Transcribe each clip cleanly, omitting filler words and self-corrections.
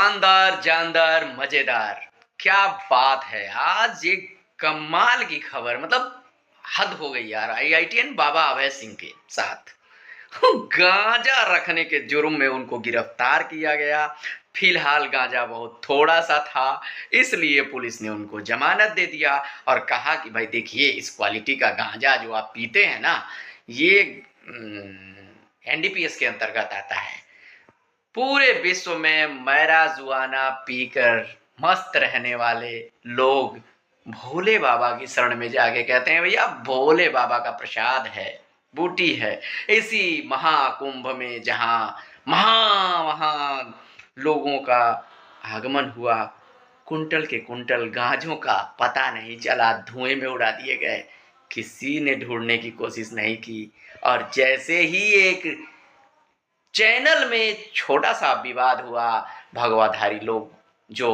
शानदार, जानदार, मजेदार। क्या बात है! आज एक कमाल की खबर, मतलब हद हो गई यार। आईआईटीएन बाबा अभय सिंह के साथ गांजा रखने के जुर्म में उनको गिरफ्तार किया गया। फिलहाल गांजा बहुत थोड़ा सा था, इसलिए पुलिस ने उनको जमानत दे दिया और कहा कि भाई देखिए, इस क्वालिटी का गांजा जो आप पीते हैं ना, ये एनडीपीएस के अंतर्गत आता है। पूरे विश्व में मैराजुआना पीकर मस्त रहने वाले लोग भोले बाबा की शरण में जाके कहते हैं, भैया भोले बाबा का प्रसाद है, बूटी है। इसी महाकुंभ में जहां महान लोगों का आगमन हुआ, कुंटल के कुंटल गांजों का पता नहीं चला, धुएं में उड़ा दिए गए। किसी ने ढूंढने की कोशिश नहीं की। और जैसे ही एक चैनल में छोटा सा विवाद हुआ, भगवाधारी लोग जो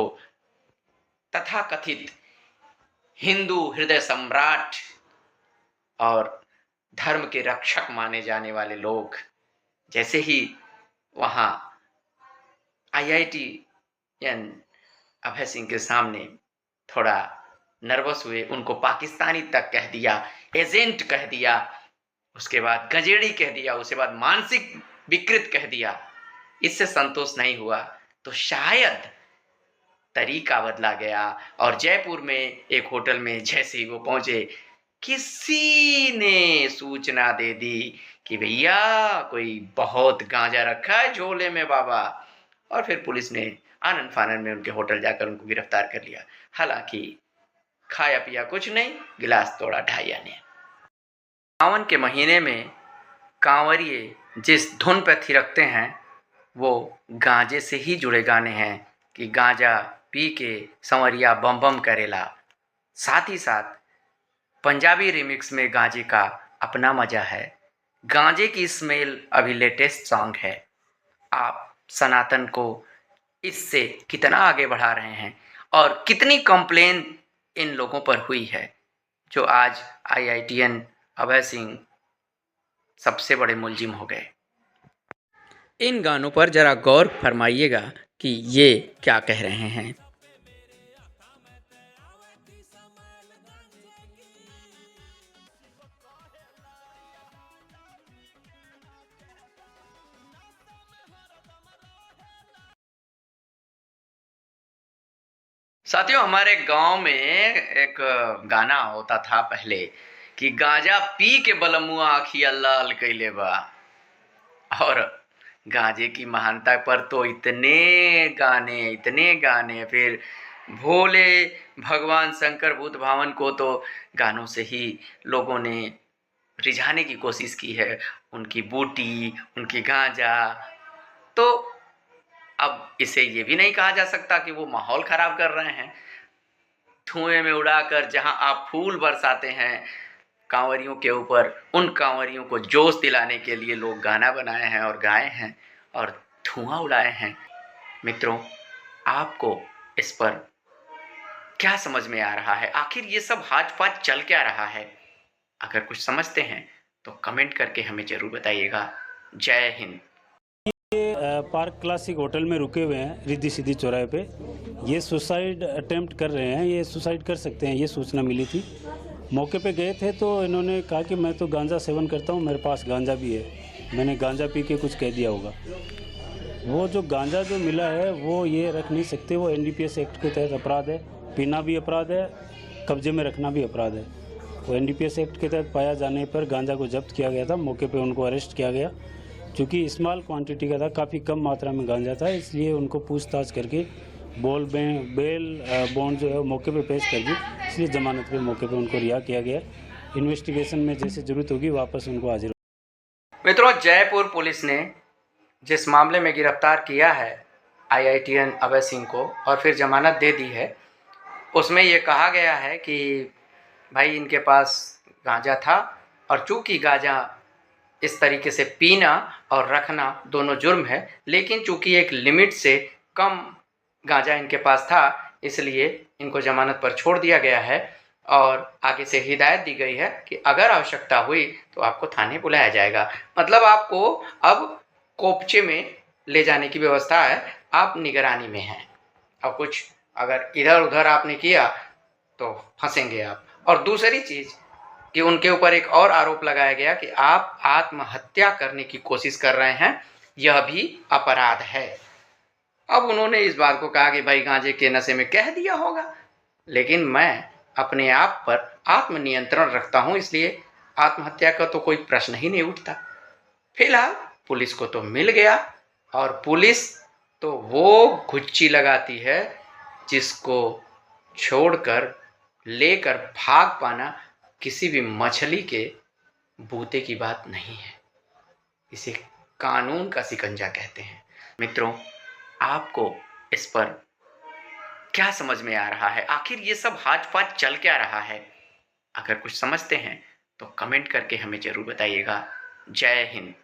तथाकथित हिंदू हृदय सम्राट और धर्म के रक्षक माने जाने वाले लोग, जैसे ही वहां आईआईटीएन अभय सिंह के सामने थोड़ा नर्वस हुए, उनको पाकिस्तानी तक कह दिया, एजेंट कह दिया, उसके बाद गजेड़ी कह दिया, उसके बाद मानसिक विकृत कह दिया। इससे संतोष नहीं हुआ तो शायद तरीका बदला गया और जयपुर में एक होटल में जैसे ही वो पहुंचे, किसी ने सूचना दे दी कि भैया कोई बहुत गांजा रखा है झोले में बाबा। और फिर पुलिस ने आनन फानन में उनके होटल जाकर उनको गिरफ्तार कर लिया। हालांकि खाया पिया कुछ नहीं, गिलास तोड़ा ढाइया ने। सावन के महीने में कांवरिये जिस धुन पर थिरकते हैं वो गांजे से ही जुड़े गाने हैं कि गांजा पी के संवरिया बम बम करेला। साथ ही साथ पंजाबी रिमिक्स में गांजे का अपना मजा है। गांजे की स्मेल अभी लेटेस्ट सॉन्ग है। आप सनातन को इससे कितना आगे बढ़ा रहे हैं और कितनी कंप्लेन इन लोगों पर हुई है जो आज आईआईटीएन अभय सिंह सबसे बड़े मुलजिम हो गए। इन गानों पर जरा गौर फरमाइएगा कि ये क्या कह रहे हैं। साथियों, हमारे गांव में एक गाना होता था पहले कि गांजा पी के बलमुआ आखिया लाल कैले बा। और गांजे की महानता पर तो इतने गाने। फिर भोले भगवान शंकर भूत भावन को तो गानों से ही लोगों ने रिझाने की कोशिश की है, उनकी बूटी, उनकी गांजा। तो अब इसे ये भी नहीं कहा जा सकता कि वो माहौल खराब कर रहे हैं। धुएं में उड़ाकर जहां आप फूल बरसाते हैं कांवरियों के ऊपर, उन कांवरियों को जोश दिलाने के लिए लोग गाना बनाए हैं और गाए हैं और धुआं उड़ाए हैं। मित्रों, आपको इस पर क्या समझ में आ रहा है? आखिर ये सब हाथ पाथ चल क्या रहा है? अगर कुछ समझते हैं तो कमेंट करके हमें जरूर बताइएगा। जय हिंद। पार्क क्लासिक होटल में रुके हुए हैं रिद्धि सिद्धि चौराहे पे। ये सुसाइड अटेम्प्ट कर रहे हैं, ये सुसाइड कर सकते हैं, ये सूचना मिली थी। मौके पे गए थे तो इन्होंने कहा कि मैं तो गांजा सेवन करता हूँ, मेरे पास गांजा भी है, मैंने गांजा पी के कुछ कह दिया होगा। वो जो गांजा जो मिला है वो ये रख नहीं सकते, वो एनडीपीएस एक्ट के तहत अपराध है। पीना भी अपराध है, कब्जे में रखना भी अपराध है। वो एनडीपीएस एक्ट के तहत पाया जाने पर गांजा को जब्त किया गया था, मौके पे उनको अरेस्ट किया गया। चूँकि स्मॉल क्वांटिटी का था, काफ़ी कम मात्रा में गांजा था, इसलिए उनको पूछताछ करके बेल बॉन्ड जो है वो मौके पे पेश कर दी, इसलिए ज़मानत पे मौके पे उनको रिहा किया गया। इन्वेस्टिगेशन में जैसे ज़रूरत होगी वापस उनको हाजिर। मित्रों, जयपुर पुलिस ने जिस मामले में गिरफ्तार किया है आईआईटीएन अभय सिंह को और फिर जमानत दे दी है, उसमें ये कहा गया है कि भाई इनके पास गांजा था और चूँकि गांजा इस तरीके से पीना और रखना दोनों जुर्म है, लेकिन चूँकि एक लिमिट से कम गांजा इनके पास था, इसलिए इनको जमानत पर छोड़ दिया गया है और आगे से हिदायत दी गई है कि अगर आवश्यकता हुई तो आपको थाने बुलाया जाएगा। मतलब आपको अब कोपचे में ले जाने की व्यवस्था है, आप निगरानी में हैं, और कुछ अगर इधर उधर आपने किया तो फंसेंगे आप। और दूसरी चीज़ कि उनके ऊपर एक और आरोप लगाया गया कि आप आत्महत्या करने की कोशिश कर रहे हैं, यह भी अपराध है। अब उन्होंने इस बात को कहा कि भाई गांजे के नशे में कह दिया होगा, लेकिन मैं अपने आप पर आत्मनियंत्रण रखता हूं, इसलिए आत्महत्या का तो कोई प्रश्न ही नहीं उठता। फिलहाल पुलिस को तो मिल गया, और पुलिस तो वो गुच्ची लगाती है जिसको छोड़कर लेकर भाग पाना किसी भी मछली के बूते की बात नहीं है। इसे कानून का शिकंजा कहते हैं। मित्रों, आपको इस पर क्या समझ में आ रहा है? आखिर ये सब हाथ चल क्या रहा है? अगर कुछ समझते हैं तो कमेंट करके हमें जरूर बताइएगा। जय हिंद।